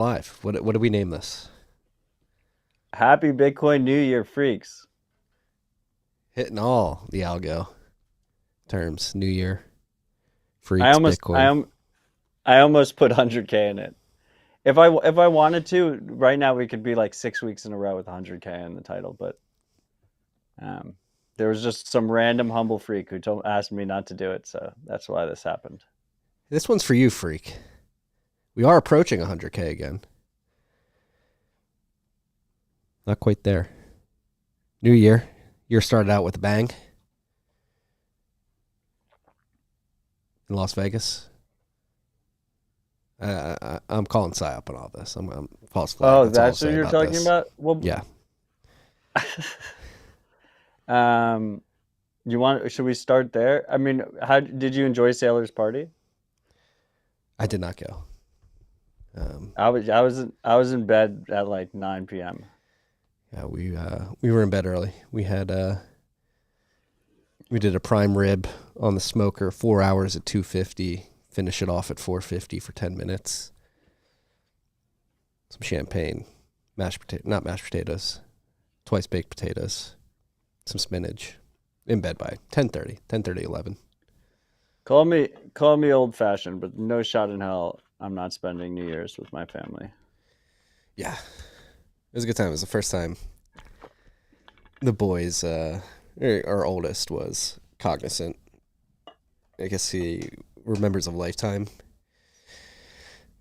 Live. What do we name this? Happy Bitcoin New Year, freaks. Hitting all the algo terms. New Year, I freaks, almost I Bitcoin. am I almost put 100K in it. If I wanted to, right now we could be like 6 weeks in a row with 100K in the title, but um, there was just some random humble freak who asked me not to do it, so that's why this happened. This one's for you, freak. We are approaching 100K again. Not quite there. New year. Year started out with a bang in Las Vegas. I'm calling psyop on all this. I'm false flag. Oh, That's all I'll that's what say you're about talking this. about? Well, Yeah, um, should we start there? I mean, how did you enjoy Sailor's party? I did not go. Um, I was in bed at like 9 p.m. yeah, we were in bed early. We did a prime rib on the smoker, 4 hours at 250. Finish it off at 450 for 10 minutes. Some champagne, not mashed potatoes, twice baked potatoes, some spinach. In bed by 10:30, 11. Call me old fashioned, but no shot in hell I'm not spending New Year's with my family. Yeah, it was a good time. It was the first time the boys, our oldest, was cognizant. I guess he remembers of Lifetime,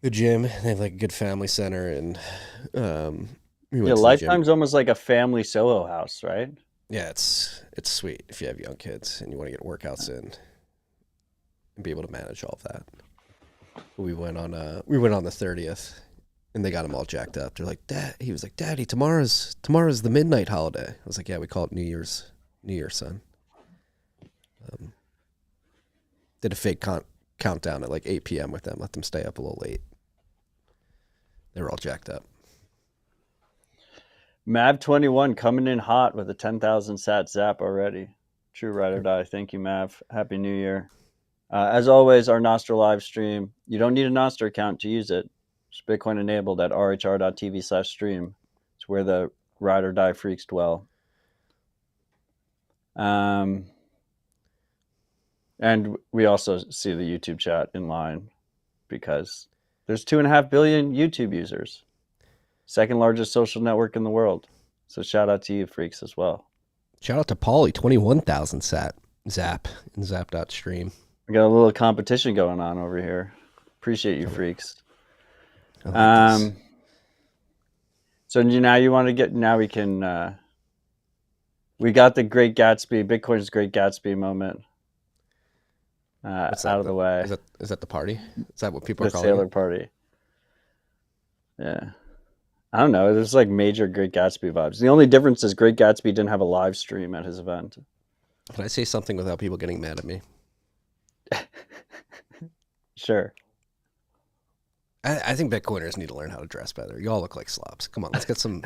the gym. They have like a good family center, and we Yeah, went to the gym. Lifetime's almost like a family Soho house, right? Yeah, it's sweet if you have young kids and you want to get workouts in and be able to manage all of that. We went on the 30th, and they got him all jacked up. They're like, Dad. He was like, Daddy, tomorrow's the midnight holiday. I was like, yeah, we call it New Year's, son. Um, did a fake countdown at like 8 p.m. with them. Let them stay up a little late. They were all jacked up. Mav21 coming in hot with a 10,000 sat zap already. True ride or die. Thank you, Mav. Happy New Year. As always, our Nostr live stream. You don't need a Nostr account to use it. It's Bitcoin enabled at rhr.tv/stream. It's where the ride or die freaks dwell. Um, and we also see the YouTube chat in line because there's 2.5 billion YouTube users, second largest social network in the world. So shout out to you freaks as well. Shout out to Paulie, 21,000 zap in zap.stream. We got a little competition going on over here. Appreciate you freaks. I like this. So now you want to get, now we can, we got the Great Gatsby, Bitcoin's Great Gatsby moment What's out that? of the way. Is that the party? Is that what people are The calling it? sailor party. Yeah. I don't know. There's like major Great Gatsby vibes. The only difference is Great Gatsby didn't have a live stream at his event. Can I say something without people getting mad at me? Sure. I think Bitcoiners need to learn how to dress better. You all look like slobs. Come on, let's get some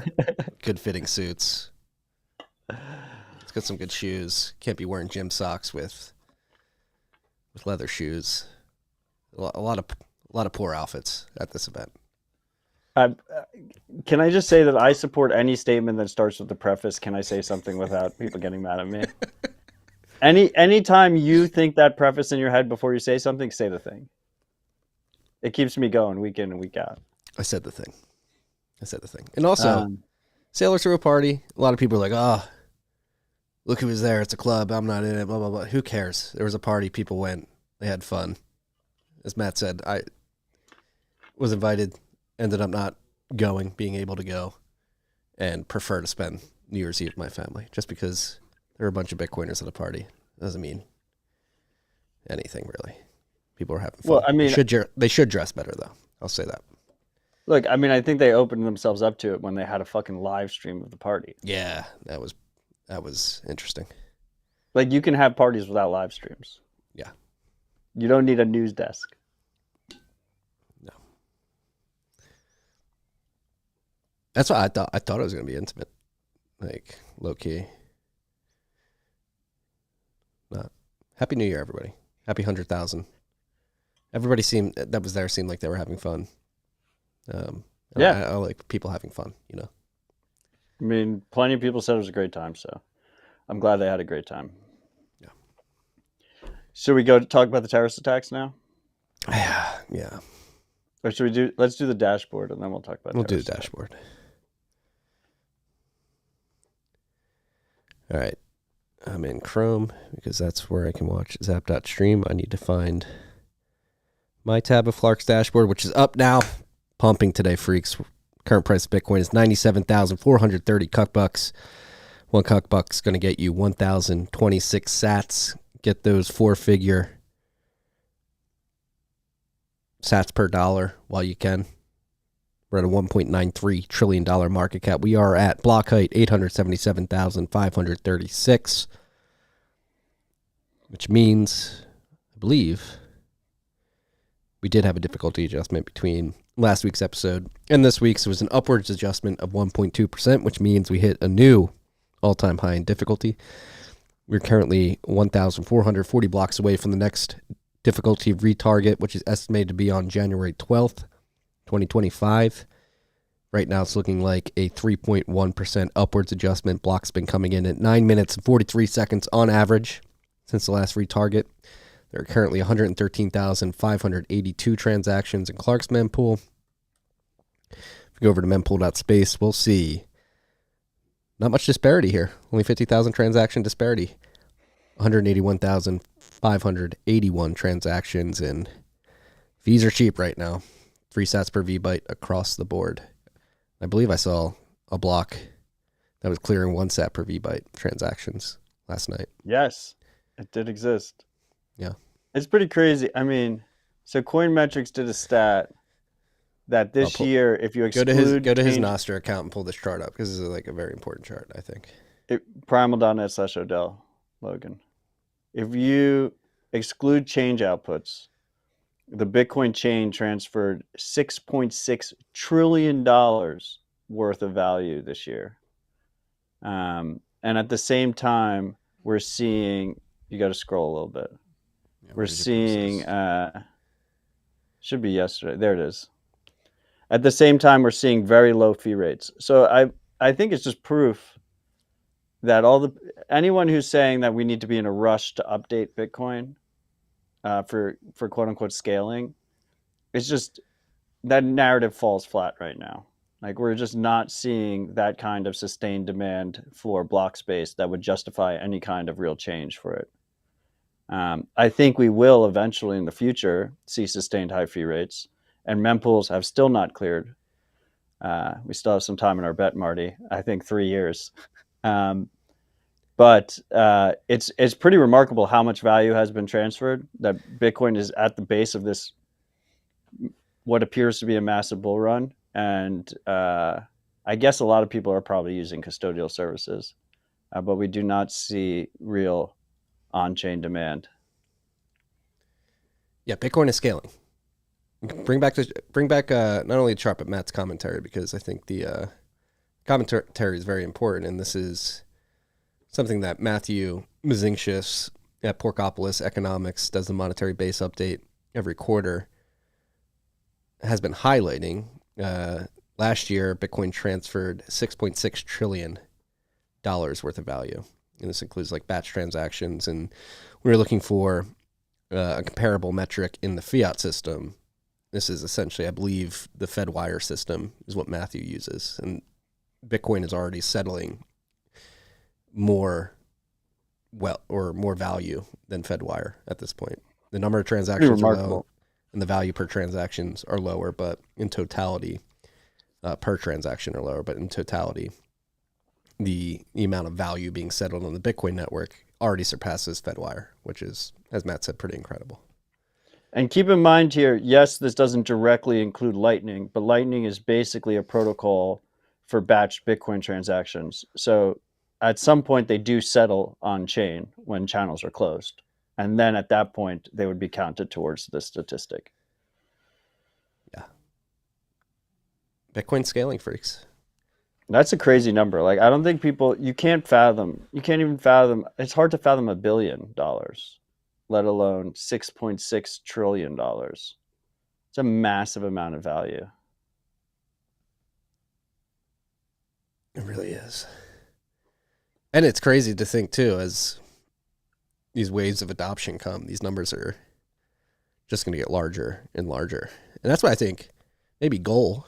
good fitting suits. Let's get some good shoes. Can't be wearing gym socks with leather shoes. A lot of poor outfits at this event. I, can I just say that I support any statement that starts with the preface, can I say something without people getting mad at me? Anytime you think that preface in your head before you say something, say the thing. It keeps me going week in and week out. I said the thing. And also, Um, Sailor threw a party. A lot of people are like, oh, look who was there. It's a club. I'm not in it, blah, blah, blah. Who cares? There was a party. People went. They had fun. As Matt said, I was invited, ended up not going, being able to go, and prefer to spend New Year's Eve with my family. Just because there were a bunch of Bitcoiners at a party doesn't mean anything, really. People are having fun. well, I mean, They should dress better, though. I'll say that. look, I mean, I think they opened themselves up to it when they had a fucking live stream of the party. Yeah, that was interesting. Like, you can have parties without live streams. Yeah. You don't need a news desk. No. That's what I thought. I thought it was going to be intimate, like low key. Not. Happy New Year, everybody. Happy 100,000. Everybody that was there seemed like they were having fun. Yeah. I like people having fun, you know. I mean, plenty of people said it was a great time, so I'm glad they had a great time. Yeah. Should we go to talk about the terrorist attacks now? Yeah. Or should we let's do the dashboard and then we'll talk about We'll do the attacks. dashboard. All right. I'm in Chrome because that's where I can watch ZapStream. I need to find my tab of Flark's dashboard, which is up now. Pumping today, freaks. Current price of Bitcoin is 97,430 cuck bucks. One cuck buck's going to get you 1,026 sats. Get those 4-figure sats per dollar while you can. We're at a $1.93 trillion market cap. We are at block height 877,536, which means, I believe, we did have a difficulty adjustment between last week's episode and this week's. It was an upwards adjustment of 1.2%, which means we hit a new all-time high in difficulty. We're currently 1,440 blocks away from the next difficulty retarget, which is estimated to be on January 12th, 2025. Right now it's looking like a 3.1% upwards adjustment. Block's been coming in at 9 minutes and 43 seconds on average since the last retarget. There are currently 113,582 transactions in Clark's mempool. If we go over to mempool.space, we'll see not much disparity here. Only 50,000 transaction disparity. 181,581 transactions, and fees are cheap right now. 3 sats per VByte across the board. I believe I saw a block that was clearing 1 sat per VByte transactions last night. Yes, it did exist. Yeah. It's pretty crazy. I mean, so Coinmetrics did a stat that this year, if you exclude... Go to his Nostr account and pull this chart up, because this is like a very important chart, I think. Primal.net/Odell, Logan. If you exclude change outputs, the Bitcoin chain transferred $6.6 trillion worth of value this year. And at the same time, we're seeing... You got to scroll a little bit. Yeah, we're seeing... should be yesterday. There it is. At the same time, we're seeing very low fee rates. So I think it's just proof that anyone who's saying that we need to be in a rush to update Bitcoin for quote unquote scaling, it's just that narrative falls flat right now. Like, we're just not seeing that kind of sustained demand for block space that would justify any kind of real change for it. I think we will eventually in the future see sustained high fee rates, and mempools have still not cleared. We still have some time in our bet, Marty. I think 3 years. But it's pretty remarkable how much value has been transferred, that Bitcoin is at the base of this, what appears to be a massive bull run. And I guess a lot of people are probably using custodial services, but we do not see real on-chain demand. Yeah, Bitcoin is scaling. Bring back not only the chart but Matt's commentary, because I think the commentary is very important, and this is something that Matthew Mazinksius at Porkopolis Economics does the monetary base update every quarter, has been highlighting. Last year, Bitcoin transferred $6.6 trillion worth of value, and this includes like batch transactions, and we were looking for a comparable metric in the fiat system. This is essentially, I believe, the Fedwire system is what Matthew uses, and Bitcoin is already settling more value than Fedwire at this point. The number of transactions are low, and the value per transactions are lower, but in totality, per transaction are lower, but in totality, the amount of value being settled on the Bitcoin network already surpasses Fedwire, which is, as Matt said, pretty incredible. And keep in mind here, yes, this doesn't directly include Lightning, but Lightning is basically a protocol for batched Bitcoin transactions. So at some point, they do settle on chain when channels are closed. And then at that point, they would be counted towards the statistic. Yeah. Bitcoin scaling, freaks. That's a crazy number. Like, I don't think you can't even fathom, it's hard to fathom $1 billion, let alone $6.6 trillion. It's a massive amount of value. It really is. And it's crazy to think, too, as these waves of adoption come, these numbers are just going to get larger and larger. And that's why I think maybe goal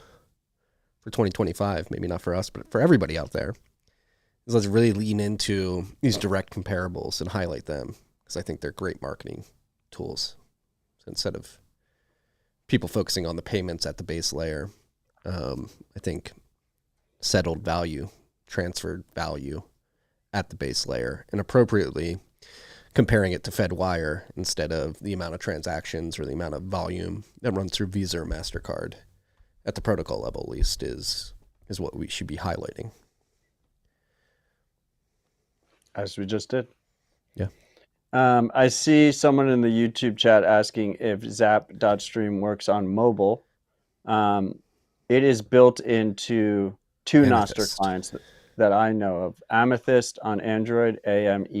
for 2025, maybe not for us, but for everybody out there, is let's really lean into these direct comparables and highlight them, because I think they're great marketing tools. So instead of people focusing on the payments at the base layer, I think settled value, transferred value at the base layer, and appropriately comparing it to FedWire instead of the amount of transactions or the amount of volume that runs through Visa or MasterCard at the protocol level, at least, is what we should be highlighting. As we just did. Yeah. I see someone in the YouTube chat asking if ZapStream works on mobile. It is built into two Nostr clients that I know of. Amethyst on Android, Amethyst,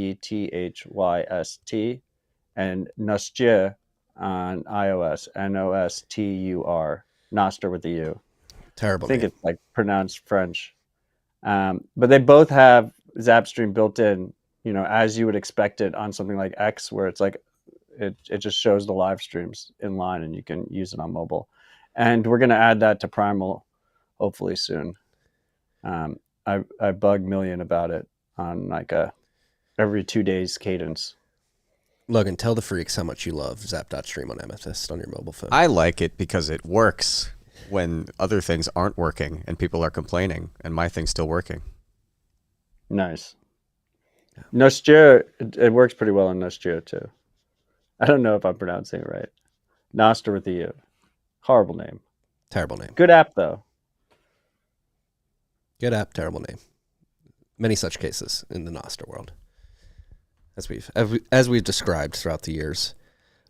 and Nostr on iOS, Nostur, Nostr with the U. Terrible I think name. it's like pronounced French. But they both have ZapStream built in, as you would expect it on something like X, where it's like it just shows the live streams in line and you can use it on mobile. And we're going to add that to Primal hopefully soon. I bug Million about it on like a every 2 days cadence. Logan, tell the freaks how much you love Zap.stream on Amethyst on your mobile phone. I like it because it works when other things aren't working and people are complaining, and my thing's still working. Nice. Nostr, it works pretty well on Nostr too. I don't know if I'm pronouncing it right. Nostr with the U. Horrible name. Terrible name. Good app though. Good app, terrible name. Many such cases in the Nostr world, as we've described throughout the years.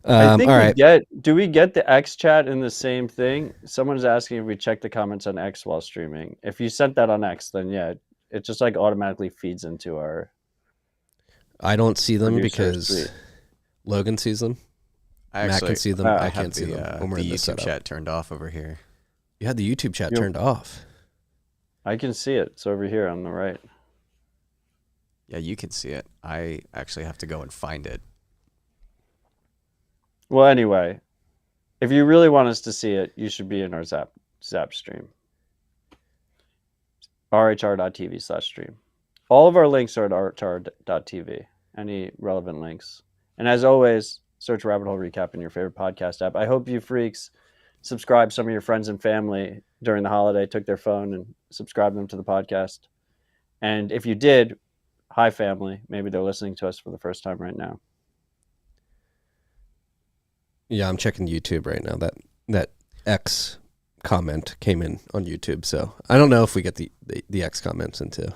I think all right. Do we get the X chat in the same thing? Someone's asking if we check the comments on X while streaming. If you sent that on X, then yeah, it just like automatically feeds into our. I don't see them producer's because suite. Logan sees them. Matt can see them. I can't see them when we're in the this YouTube setup. chat turned off over here. You had the YouTube chat turned off. I can see it. It's over here on the right. Yeah, you can see it. I actually have to go and find it. Well, anyway, if you really want us to see it, you should be in our Zap stream. rhr.tv/stream. All of our links are at rhr.tv. Any relevant links. And as always, search Rabbit Hole Recap in your favorite podcast app. I hope you freaks subscribe some of your friends and family during the holiday, took their phone and subscribed them to the podcast. And if you did, hi family. Maybe they're listening to us for the first time right now. Yeah, I'm checking YouTube right now. That X comment came in on YouTube, so I don't know if we get the X comments into.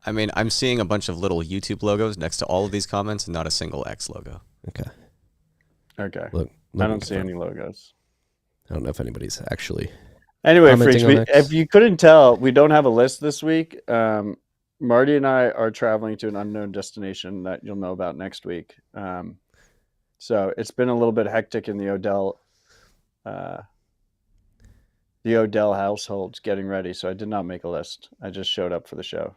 I mean, I'm seeing a bunch of little YouTube logos next to all of these comments and not a single X logo. Okay. Look, I don't see any logos. I don't know if anybody's actually. Anyway, freaks, if you couldn't tell, we don't have a list this week. Marty and I are traveling to an unknown destination that you'll know about next week. So it's been a little bit hectic in the Odell household getting ready. So I did not make a list. I just showed up for the show.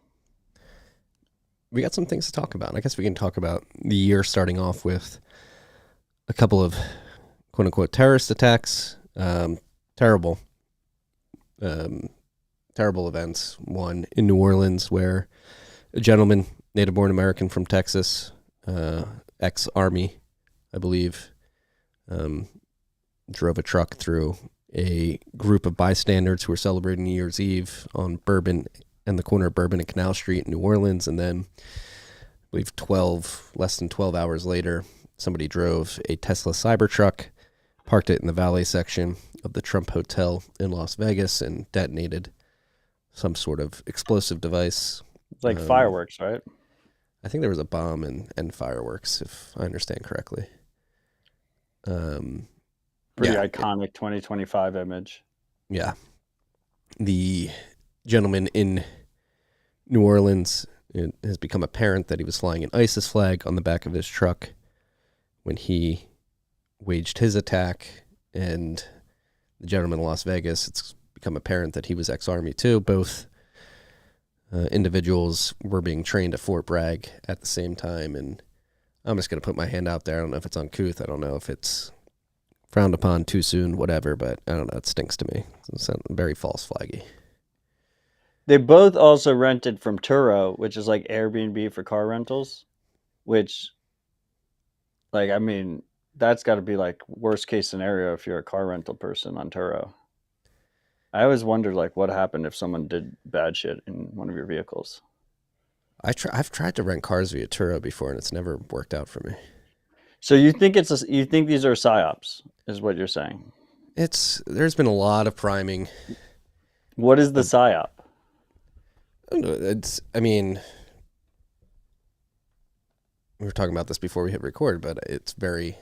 We got some things to talk about. I guess we can talk about the year starting off with a couple of quote unquote terrorist attacks. Terrible events. One in New Orleans where a gentleman, native born American from Texas, ex-Army, I believe, drove a truck through a group of bystanders who were celebrating New Year's Eve on Bourbon and the corner of Bourbon and Canal Street in New Orleans. And then I believe less than 12 hours later, somebody drove a Tesla Cybertruck, parked it in the valet section of the Trump Hotel in Las Vegas and detonated some sort of explosive device. It's like fireworks, right? I think there was a bomb and fireworks, if I understand correctly. Pretty iconic 2025 image. Yeah. The gentleman in New Orleans, it has become apparent that he was flying an ISIS flag on the back of his truck when he waged his attack, and the gentleman in Las Vegas, it's become apparent that he was ex-Army too. Both individuals were being trained at Fort Bragg at the same time. And I'm just going to put my hand out there. I don't know if it's uncouth. I don't know if it's frowned upon too soon, whatever, but I don't know. It stinks to me. It's very false flaggy. They both also rented from Turo, which is like Airbnb for car rentals, which, like, I mean, that's got to be like worst case scenario if you're a car rental person on Turo. I always wondered, like, what happened if someone did bad shit in one of your vehicles. I've tried to rent cars via Turo before, and it's never worked out for me. So you think you think these are psyops, is what you're saying? There's been a lot of priming. What is the psyop? I mean, we were talking about this before we hit record, but it's very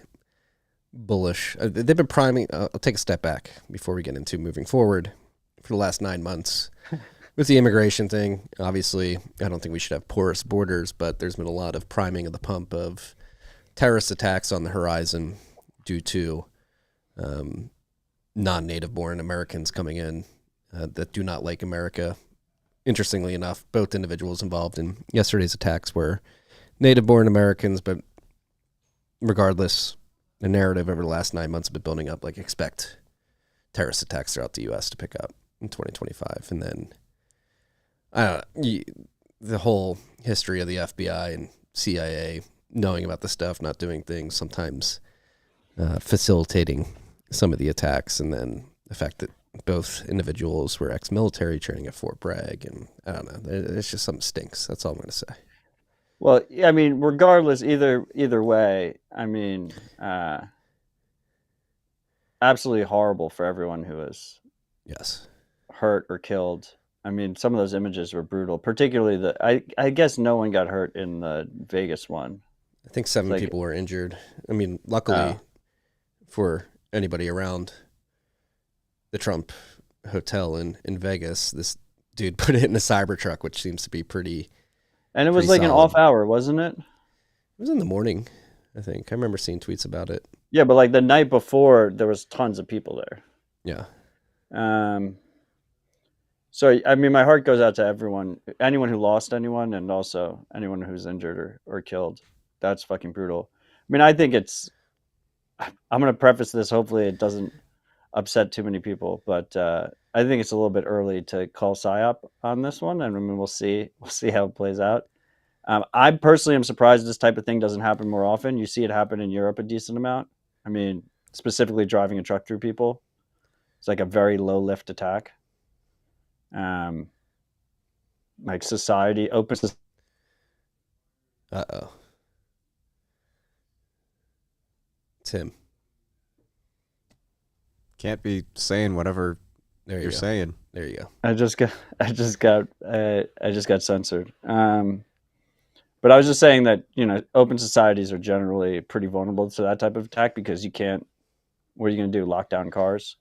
bullish. They've been priming. I'll take a step back before we get into moving forward. For the last 9 months, with the immigration thing, obviously, I don't think we should have porous borders, but there's been a lot of priming of the pump of terrorist attacks on the horizon due to non-native born Americans coming in that do not like America. Interestingly enough, both individuals involved in yesterday's attacks were native-born Americans, but regardless, the narrative over the last 9 months has been building up, like expect terrorist attacks throughout the U.S. to pick up in 2025. And then the whole history of the FBI and CIA knowing about the stuff, not doing things, sometimes facilitating some of the attacks, and then the fact that both individuals were ex-military training at Fort Bragg, and I don't know. It's just something stinks. That's all I'm going to say. Well, I mean, regardless, either way, I mean, absolutely horrible for everyone who was hurt or killed. I mean, some of those images were brutal, particularly I guess no one got hurt in the Vegas one. I think 7 people were injured. I mean, luckily for anybody around the Trump hotel in Vegas, this dude put it in a Cybertruck, which seems to be pretty. And it was like solid. An off hour, wasn't it? It was in the morning, I think. I remember seeing tweets about it. Yeah, but like the night before, there was tons of people there. Yeah. So, I mean, my heart goes out to anyone who lost anyone, and also anyone who's injured or killed. That's fucking brutal. I mean, I think I'm going to preface this. Hopefully it doesn't upset too many people, but I think it's a little bit early to call PSYOP on this one. And I mean, we'll see how it plays out. I personally am surprised this type of thing doesn't happen more often. You see it happen in Europe a decent amount. I mean, specifically driving a truck through people. It's like a very low lift attack. Like society opens. Uh-oh. Tim. Can't be saying whatever you're saying. There you go. I just got censored. But I was just saying that, you know, open societies are generally pretty vulnerable to that type of attack because you can't. What are you going to do? Lock down cars?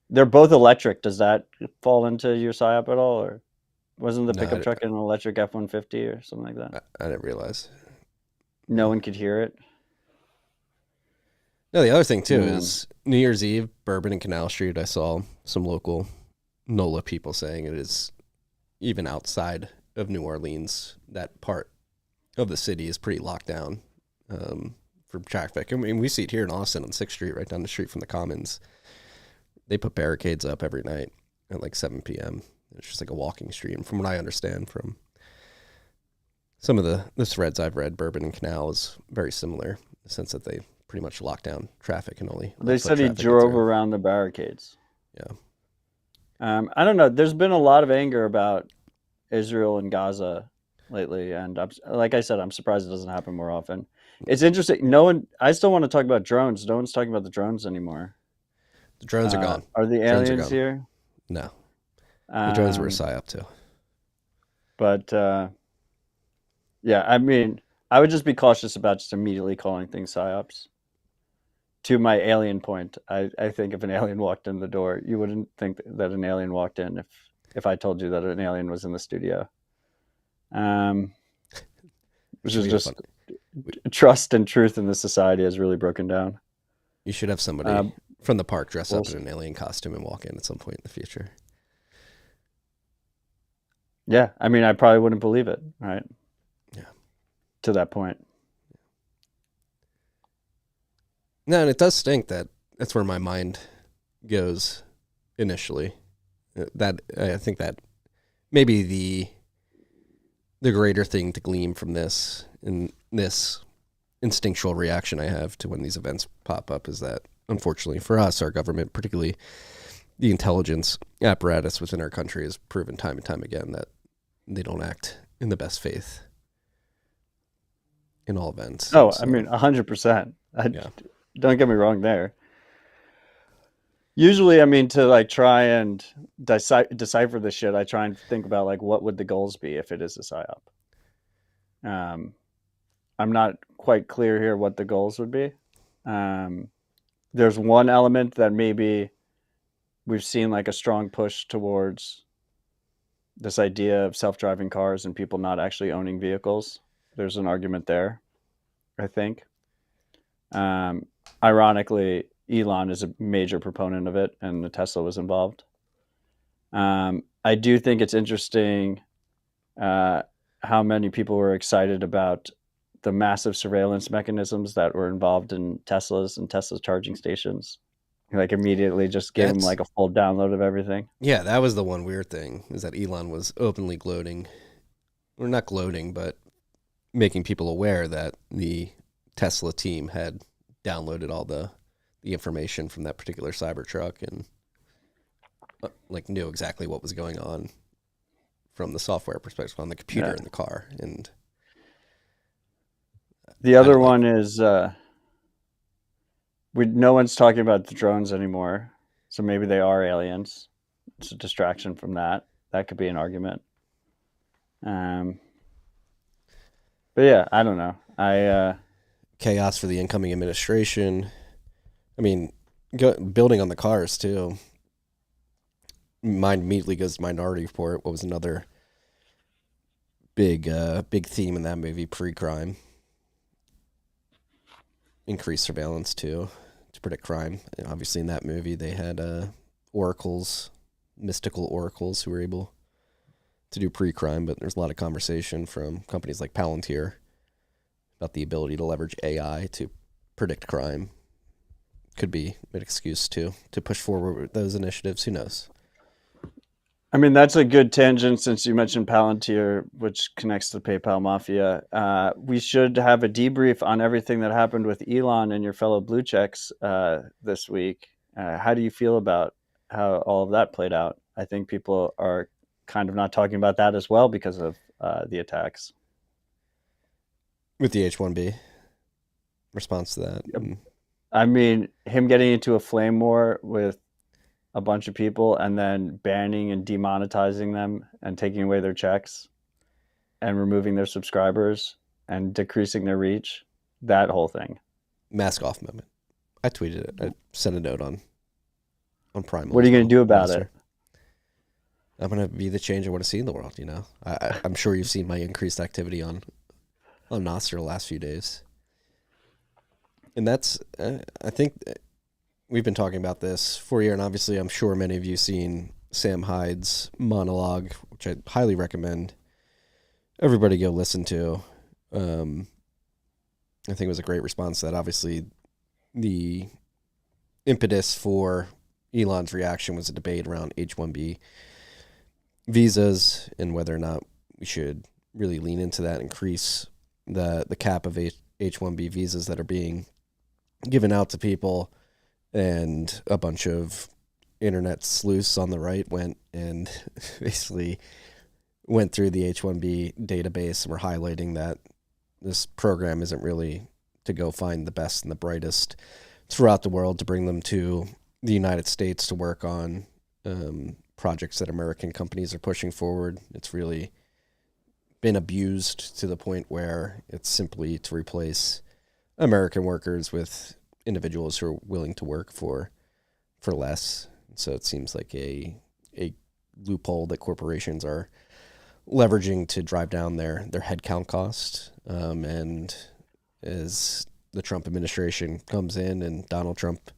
They're both electric. Does that fall into your PSYOP at all, or wasn't the pickup truck an electric F-150 or something like that? I didn't realize. No one could hear it. No, the other thing too is New Year's Eve, Bourbon and Canal Street. I saw some local NOLA people saying it is even outside of New Orleans. That part of the city is pretty locked down for traffic. I mean, we see it here in Austin on 6th Street, right down the street from the Commons. They put barricades up every night at like 7 p.m. It's just like a walking street. And from what I understand from some of the threads I've read, Bourbon and Canal is very similar in the sense that they pretty much lock down traffic and only. They said he drove around the barricades. Yeah. I don't know. There's been a lot of anger about Israel and Gaza lately, and like I said, I'm surprised it doesn't happen more often. It's interesting. I still want to talk about drones. No one's talking about the drones anymore. The drones are gone. Are the aliens here? No. The drones were a PSYOP too. But yeah, I mean, I would just be cautious about just immediately calling things PSYOPs. To my alien point, I think if an alien walked in the door, you wouldn't think that an alien walked in if I told you that an alien was in the studio. Which is just trust and truth in the society has really broken down. You should have somebody from the park dress up in an alien costume and walk in at some point in the future. Yeah, I mean, I probably wouldn't believe it, right? Yeah. To that point. No, and it does stink that that's where my mind goes initially. That I think that maybe the greater thing to glean from this and this instinctual reaction I have to when these events pop up is that, unfortunately for us, our government, particularly the intelligence apparatus within our country, has proven time and time again that they don't act in the best faith in all events. Oh, So, I mean, 100%. Yeah. Don't get me wrong there. Usually, I mean, to like try and decipher this shit, I try and think about like what would the goals be if it is a psyop. I'm not quite clear here what the goals would be. There's one element that maybe we've seen like a strong push towards this idea of self-driving cars and people not actually owning vehicles. There's an argument there, I think. Ironically, Elon is a major proponent of it, and Tesla was involved. I do think it's interesting how many people were excited about the massive surveillance mechanisms that were involved in Teslas and Tesla charging stations. Like immediately just gave them like a full download of everything. Yeah, that was the one weird thing, is that Elon was openly gloating, or not gloating, but making people aware that the Tesla team had downloaded all the information from that particular Cybertruck and like knew exactly what was going on from the software perspective on the computer in the car. And the other one is no one's talking about the drones anymore, so maybe they are aliens. It's a distraction from that. That could be an argument. But yeah, I don't know. Chaos for the incoming administration. I mean, building on the cars too. Mine immediately goes to Minority Report. What was another big theme in that movie? Pre-crime, increased surveillance to predict crime. And obviously, in that movie, they had oracles, mystical oracles, who were able to do pre-crime. But there's a lot of conversation from companies like Palantir about the ability to leverage AI to predict crime. Could be an excuse to push forward with those initiatives. Who knows? I mean, that's a good tangent since you mentioned Palantir, which connects to the PayPal mafia. We should have a debrief on everything that happened with Elon and your fellow blue checks this week. How do you feel about how all of that played out? I think people are kind of not talking about that as well because of the attacks. With the H1B response to that. Yep. I mean, him getting into a flame war with a bunch of people and then banning and demonetizing them and taking away their checks and removing their subscribers and decreasing their reach. That whole thing. Mask off moment. I tweeted it. I sent a note on Primal. What are you going to do about it? I'm going to be the change I want to see in the world, you know. I'm sure you've seen my increased activity on Nostr the last few days. And that's, I think we've been talking about this for a year, and obviously I'm sure many of you seen Sam Hyde's monologue, which I highly recommend everybody go listen to. I think it was a great response to that. Obviously, the impetus for Elon's reaction was a debate around H1B visas and whether or not we should really lean into that, increase the cap of H1B visas that are being given out to people. And a bunch of internet sleuths on the right went and basically went through the H1B database and were highlighting that this program isn't really to go find the best and the brightest throughout the world to bring them to the United States to work on projects that American companies are pushing forward. It's really been abused to the point where it's simply to replace American workers with individuals who are willing to work for less. So it seems like a loophole that corporations are leveraging to drive down their headcount cost. And as the Trump administration comes in and Donald Trump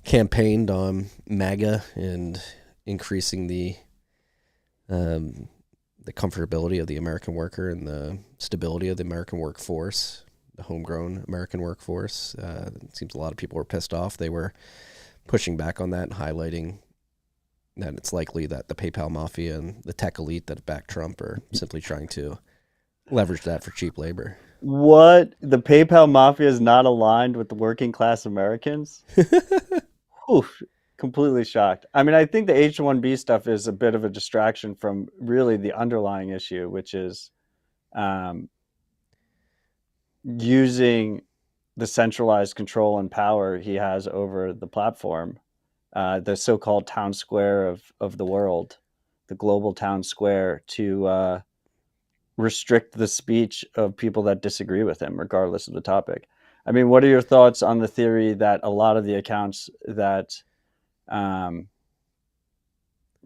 campaigned on MAGA and increasing the the comfortability of the American worker and the stability of the American workforce, the homegrown American workforce. It seems a lot of people were pissed off. They were pushing back on that and highlighting that it's likely that the PayPal mafia and the tech elite that back Trump are simply trying to leverage that for cheap labor. What? The PayPal mafia is not aligned with the working class Americans? Oof, completely shocked. I mean, I think the H1B stuff is a bit of a distraction from really the underlying issue, which is using the centralized control and power he has over the platform, the so-called town square of the world, the global town square, to restrict the speech of people that disagree with him, regardless of the topic. I mean, what are your thoughts on the theory that a lot of the accounts that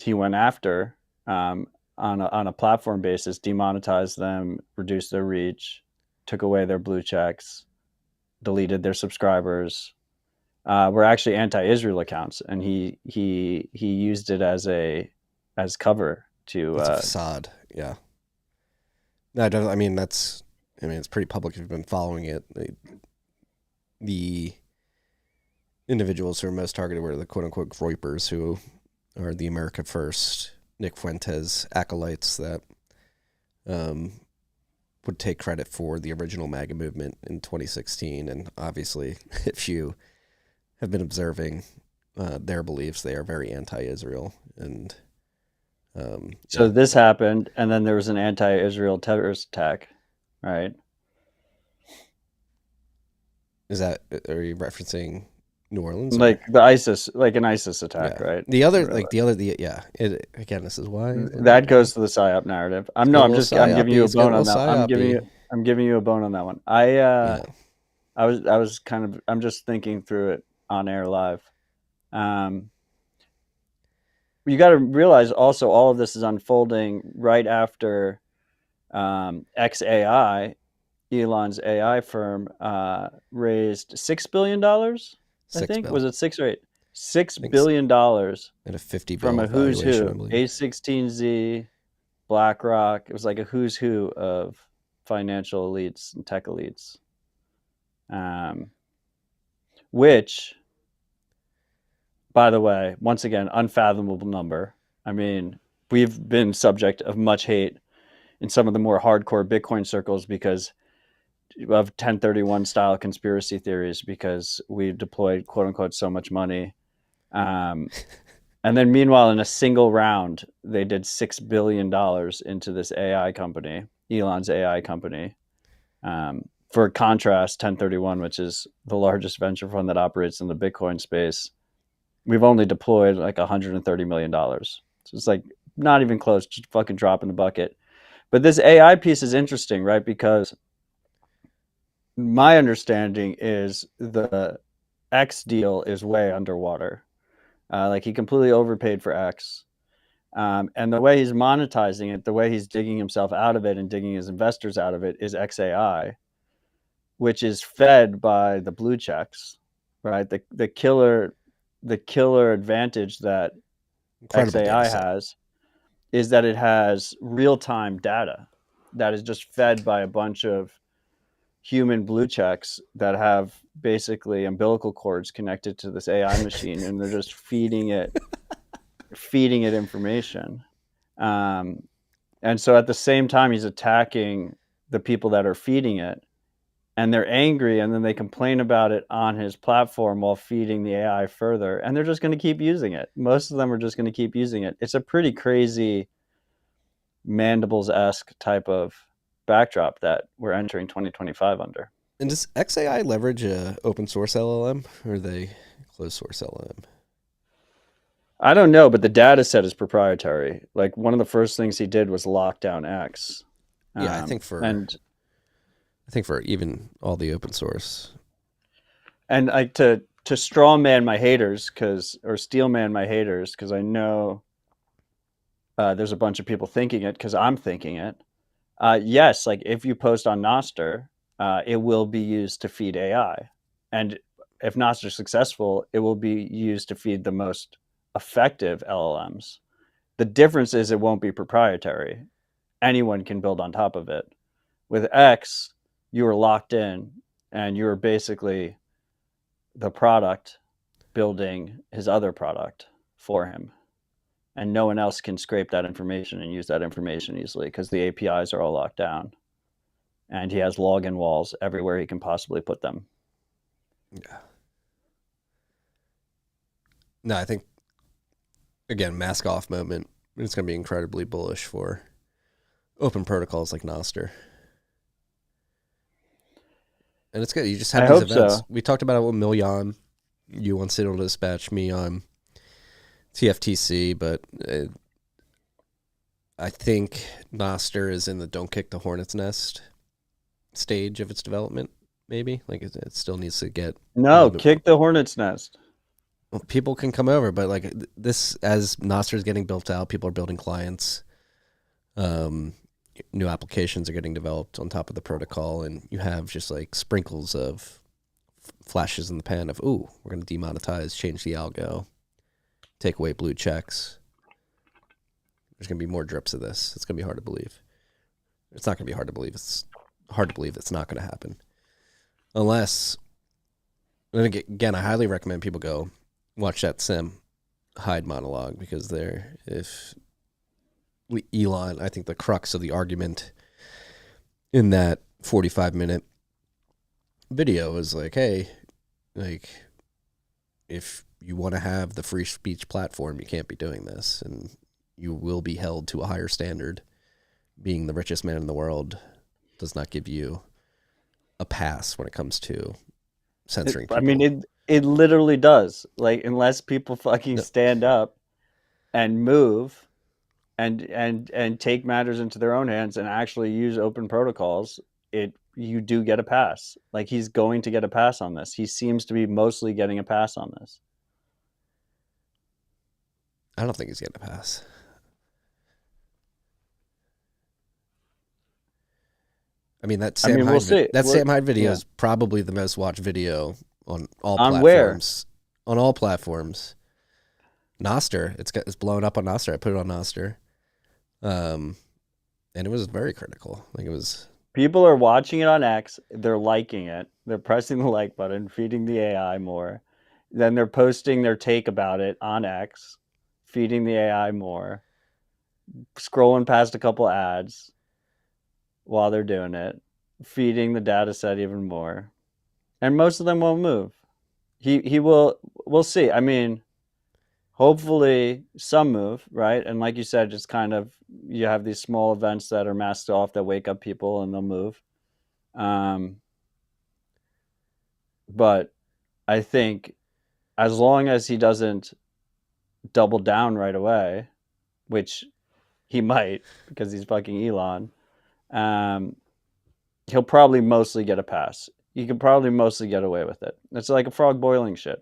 he went after on a platform basis, demonetized them, reduced their reach, took away their blue checks, deleted their subscribers, were actually anti-Israel accounts, and he used it as cover to It's a facade, yeah. No, I mean it's pretty public if you've been following it. The individuals who are most targeted were the quote-unquote groypers, who are the America First, Nick Fuentes acolytes that would take credit for the original MAGA movement in 2016. And obviously, if you have been observing their beliefs, they are very anti-Israel. And so this happened, and then there was an anti-Israel terrorist attack, right? Are you referencing New Orleans? Like an ISIS attack, yeah. right? Again, this is why that goes to the PSYOP narrative. I'm giving you a bone on that. I'm giving you a bone on that one. I'm just thinking through it on air live. You got to realize also all of this is unfolding right after XAI, Elon's AI firm, raised $6 billion. I think was it 6 or 8? $6 billion and a $50 from a who's who, valuation, A16Z, BlackRock. It was like a who's who of financial elites and tech elites, which, by the way, once again, unfathomable number. I mean, we've been subject of much hate in some of the more hardcore Bitcoin circles because of 1031 style conspiracy theories, because we deployed quote unquote so much money. And then meanwhile, in a single round, they did $6 billion into this AI company, Elon's AI company. For contrast, 1031, which is the largest venture fund that operates in the Bitcoin space, we've only deployed like $130 million. So it's like not even close, just fucking drop in the bucket. But this AI piece is interesting, right? Because my understanding is the X deal is way underwater. Like he completely overpaid for X. And the way he's monetizing it, the way he's digging himself out of it and digging his investors out of it is XAI, which is fed by the blue checks, right? The killer advantage that XAI has is that it has real-time data that is just fed by a bunch of human blue checks that have basically umbilical cords connected to this AI machine, and they're just feeding it information. And so at the same time, he's attacking the people that are feeding it, and they're angry, and then they complain about it on his platform while feeding the AI further, and they're just going to keep using it. Most of them are just going to keep using it. It's a pretty crazy Mandibles-esque type of backdrop that we're entering 2025 under. And does XAI leverage a open source LLM, or are they closed source LLM? I don't know, but the data set is proprietary. Like one of the first things he did was lock down X. Yeah, I think for even all the open source. And to straw man my haters, or steel man my haters, because I know there's a bunch of people thinking it because I'm thinking it. Yes, like if you post on Nostr, it will be used to feed AI. And if Nostr is successful, it will be used to feed the most effective LLMs. The difference is it won't be proprietary. anyone can build on top of it. With X, you were locked in, and you were basically the product building his other product for him. And no one else can scrape that information and use that information easily because the APIs are all locked down. And he has login walls everywhere he can possibly put them. Yeah. No, I think, again, mask off moment. It's going to be incredibly bullish for open protocols like Nostr. And it's good. You just have I these hope events. so. We talked about it with Million. You on Citadel Dispatch, me on TFTC, but I think Nostr is in the don't kick the hornet's nest stage of its development, maybe. Like it still needs to get... No, kick the hornet's nest. Well, people can come over, but like this, as Nostr is getting built out, people are building clients. New applications are getting developed on top of the protocol, and you have just like sprinkles of flashes in the pan of, ooh, we're going to demonetize, change the algo, take away blue checks. There's going to be more drips of this. It's going to be hard to believe. It's not going to be hard to believe. It's hard to believe it's not going to happen. Unless, and again, I highly recommend people go watch that Sim Hyde monologue, because Elon, I think the crux of the argument in that 45-minute video is like, hey, like, if you want to have the free speech platform, you can't be doing this, and you will be held to a higher standard. Being the richest man in the world does not give you a pass when it comes to censoring people. I mean, it literally does. Like, unless people fucking stand up and move and take matters into their own hands and actually use open protocols, you do get a pass. Like, he's going to get a pass on this. He seems to be mostly getting a pass on this. I don't think he's getting a pass. I mean, that Sam Hyde video is probably the most watched video on all platforms. Where? On all platforms. Nostr. It's blown up on Nostr. I put it on Nostr. And it was very critical. Like, it was... People are watching it on X. They're liking it. They're pressing the like button, feeding the AI more. Then they're posting their take about it on X, feeding the AI more, scrolling past a couple ads while they're doing it, feeding the data set even more. And most of them won't move. He will, we'll see. I mean, hopefully some move, right? And like you said, just kind of, you have these small events that are masked off that wake up people and they'll move. But I think as long as he doesn't double down right away, which he might because he's fucking Elon, he'll probably mostly get a pass. He could probably mostly get away with it. It's like a frog boiling shit.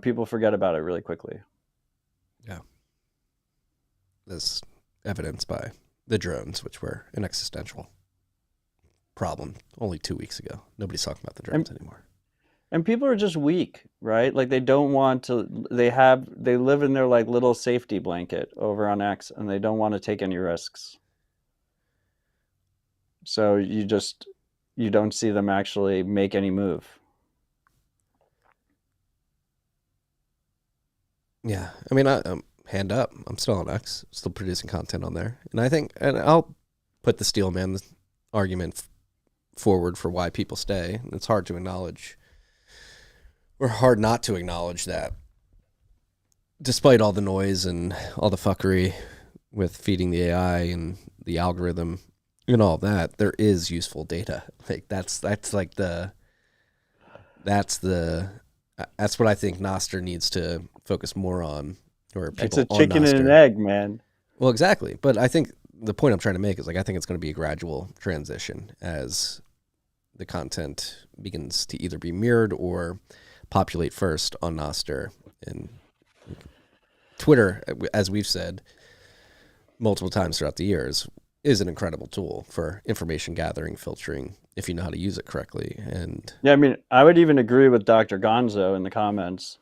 People forget about it really quickly. Yeah. This evidenced by the drones, which were an existential problem only 2 weeks ago. Nobody's talking about the drones anymore. And people are just weak, right? Like, they don't want to, they live in their like little safety blanket over on X, and they don't want to take any risks. So you don't see them actually make any move. Yeah. I mean, hand up. I'm still on X, still producing content on there. And I think, and I'll put the Steelman argument forward for why people stay. It's hard to acknowledge, or hard not to acknowledge, that despite all the noise and all the fuckery with feeding the AI and the algorithm and all that, there is useful data. Like, that's what I think Nostr needs to focus more on. Or people, it's a chicken and an egg, man. Well, exactly. But I think the point I'm trying to make is, like, I think it's going to be a gradual transition as the content begins to either be mirrored or populate first on Nostr. And Twitter, as we've said multiple times throughout the years, is an incredible tool for information gathering, filtering, if you know how to use it correctly. And yeah, I mean, I would even agree with Dr. Gonzo in the comments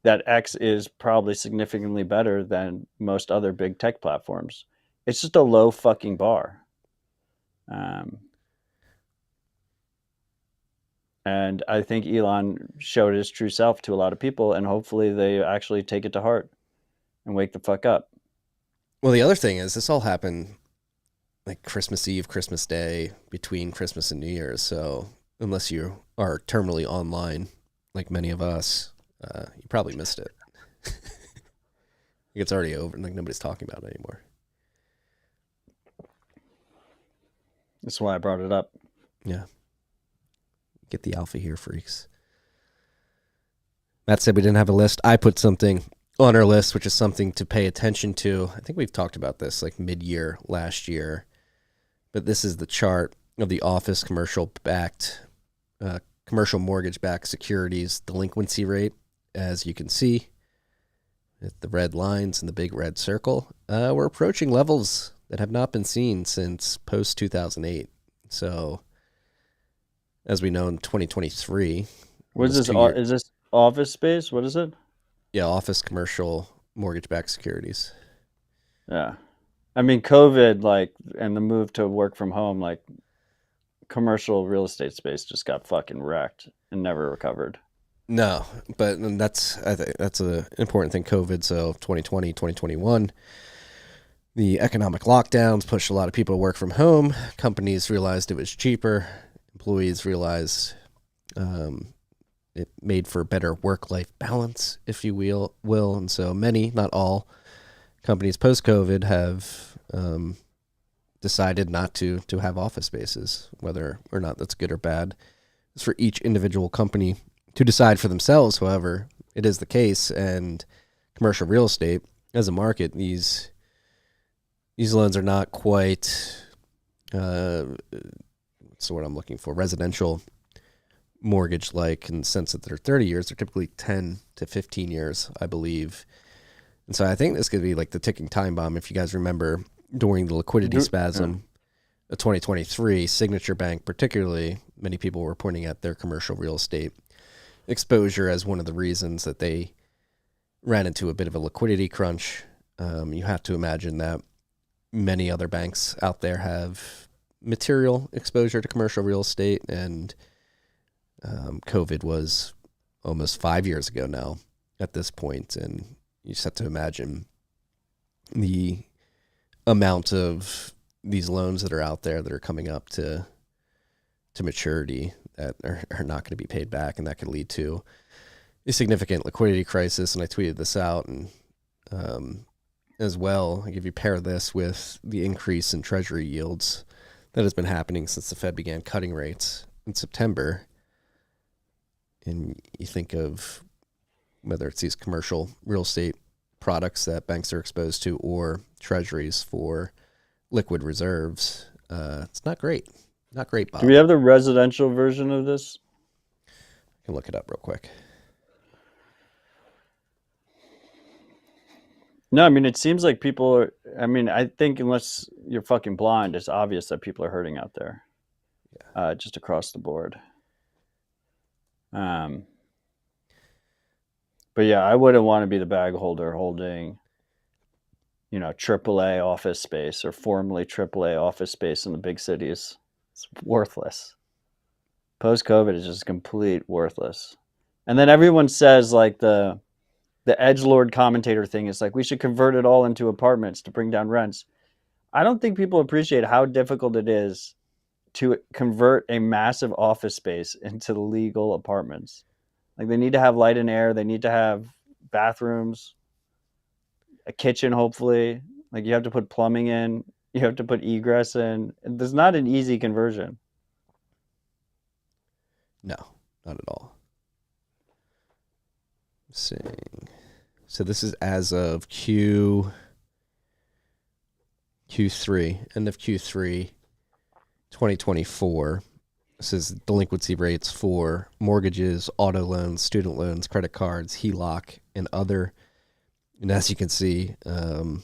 that X is probably significantly better than most other big tech platforms. it's just a low fucking bar. And I think Elon showed his true self to a lot of people, and hopefully they actually take it to heart and wake the fuck up. Well, the other thing is this all happened like Christmas Eve, Christmas Day, between Christmas and New Year's. So unless you are terminally online, like many of us, you probably missed it. It's already over, and like nobody's talking about it anymore. That's why I brought it up. Yeah. Get the alpha here, freaks. Matt said we didn't have a list. I put something on our list, which is something to pay attention to. I think we've talked about this like mid-year last year, but this is the chart of the office commercial mortgage-backed securities delinquency rate. As you can see, with the red lines and the big red circle, we're approaching levels that have not been seen since post-2008. So, as we know, in 2023... What is this? Is this office space? What is it? Yeah, office commercial mortgage-backed securities. Yeah. I mean, COVID, like, and the move to work from home, like, commercial real estate space just got fucking wrecked and never recovered. No, but I think that's an important thing, COVID. So 2020, 2021, the economic lockdowns pushed a lot of people to work from home. Companies realized it was cheaper. Employees realized it made for better work-life balance, if you will. And so many, not all, companies post-COVID have decided not to have office spaces, whether or not that's good or bad. It's for each individual company to decide for themselves. However, it is the case, and commercial real estate as a market, these loans are not quite what's the word I'm looking for? Residential mortgage like, in the sense that they're 30 years. They're typically 10 to 15 years, I believe. And so I think this could be like the ticking time bomb. If you guys remember, during the liquidity spasm of 2023, Signature Bank particularly, many people were pointing at their commercial real estate exposure as one of the reasons that they ran into a bit of a liquidity crunch. You have to imagine that many other banks out there have material exposure to commercial real estate, and COVID was almost 5 years ago now at this point, and you just have to imagine the amount of these loans that are out there that are coming up to maturity that are not going to be paid back, and that could lead to a significant liquidity crisis. And I tweeted this out, and as well, if you pair this with the increase in treasury yields that has been happening since the Fed began cutting rates in September, and you think of whether it's these commercial real estate products that banks are exposed to or treasuries for liquid reserves, it's not great. Not great, Bob. Do we have the residential version of this? I can look it up real quick. No, I mean, it seems like people are, I mean, I think unless you're fucking blind, it's obvious that people are hurting out there. Yeah. Just across the board. But yeah, I wouldn't want to be the bag holder holding, AAA office space or formerly AAA office space in the big cities. It's worthless. Post-COVID is just complete worthless. And then everyone says like the edgelord commentator thing is like, we should convert it all into apartments to bring down rents. I don't think people appreciate how difficult it is to convert a massive office space into legal apartments. Like, they need to have light and air. They need to have bathrooms, a kitchen, hopefully. Like, you have to put plumbing in. You have to put egress in. There's not an easy conversion. No, not at all. Let's see. So this is as of Q3, end of Q3, 2024. This is delinquency rates for mortgages, auto loans, student loans, credit cards, HELOC, and other. And as you can see, in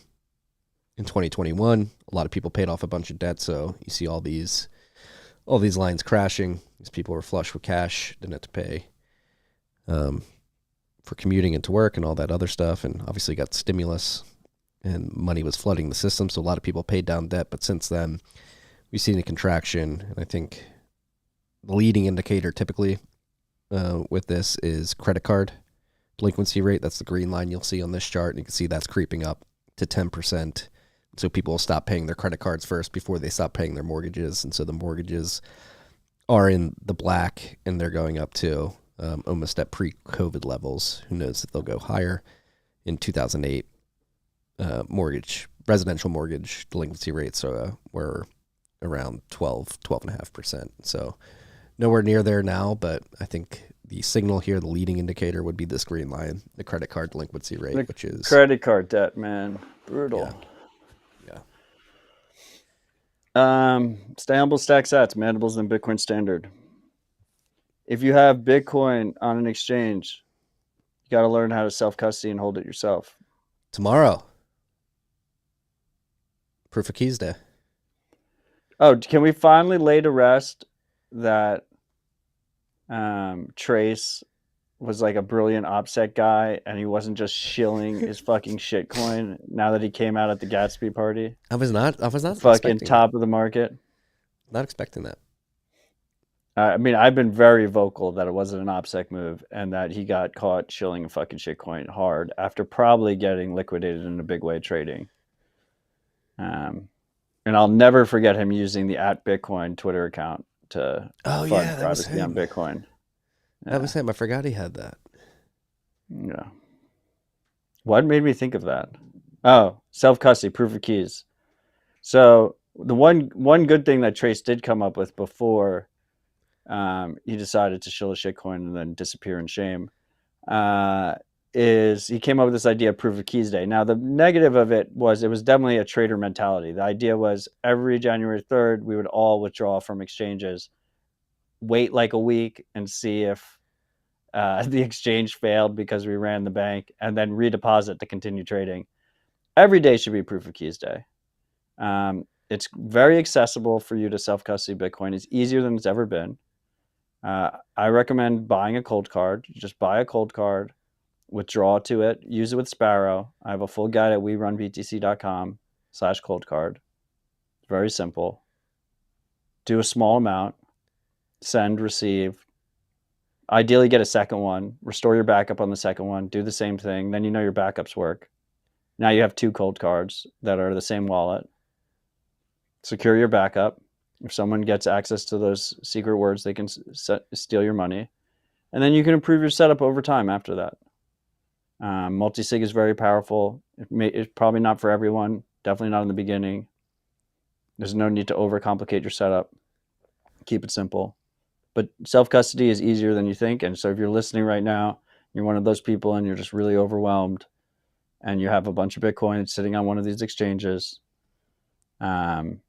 2021, a lot of people paid off a bunch of debt, so you see all these lines crashing. These people were flush with cash, didn't have to pay for commuting into work and all that other stuff, and obviously got stimulus and money was flooding the system. So a lot of people paid down debt. But since then, we've seen a contraction. And I think the leading indicator typically with this is credit card delinquency rate. That's the green line you'll see on this chart. And you can see that's creeping up to 10%. So people will stop paying their credit cards first before they stop paying their mortgages. And so the mortgages are in the black, and they're going up to almost at pre-COVID levels. Who knows if they'll go higher. In 2008, residential mortgage delinquency rates were around 12.5%. So nowhere near there now, but I think the signal here, the leading indicator, would be this green line, the credit card delinquency rate, which is credit card debt, man. Brutal. Yeah. Stay humble, stack sats, mandibles, and Bitcoin standard. If you have Bitcoin on an exchange, you got to learn how to self-custody and hold it yourself. Tomorrow, Proof of Keys Day. Oh, can we finally lay to rest that Trace was like a brilliant OPSEC guy and he wasn't just shilling his fucking shitcoin now that he came out at the Gatsby party? I was not fucking top of the market. Not expecting that. I mean, I've been very vocal that it wasn't an OPSEC move and that he got caught shilling a fucking shitcoin hard after probably getting liquidated in a big way trading. And I'll never forget him using the @Bitcoin Twitter account to fund privacy on Bitcoin. Yeah. That was him. I forgot he had that. Yeah. What made me think of that? Oh, self-custody, proof of keys. So the one good thing that Trace did come up with before he decided to shill a shitcoin and then disappear in shame is he came up with this idea of proof of keys day. Now, the negative of it was definitely a trader mentality. The idea was every January 3rd, we would all withdraw from exchanges, wait like a week and see if the exchange failed because we ran the bank, and then redeposit to continue trading. Every day should be proof of keys day. It's very accessible for you to self-custody Bitcoin. It's easier than it's ever been. I recommend buying a cold card. You just buy a cold card, withdraw to it, use it with Sparrow. I have a full guide at werunbtc.com/cold card. It's very simple. Do a small amount, send, receive. Ideally get a second one, restore your backup on the second one, do the same thing. Then you know your backups work. Now you have 2 cold cards that are the same wallet. Secure your backup. If someone gets access to those secret words, they can steal your money. And then you can improve your setup over time after that. Multi-sig is very powerful. It's probably not for everyone. Definitely not in the beginning. There's no need to overcomplicate your setup. Keep it simple. But self-custody is easier than you think. And so if you're listening right now, you're one of those people and you're just really overwhelmed and you have a bunch of Bitcoin sitting on one of these exchanges, learn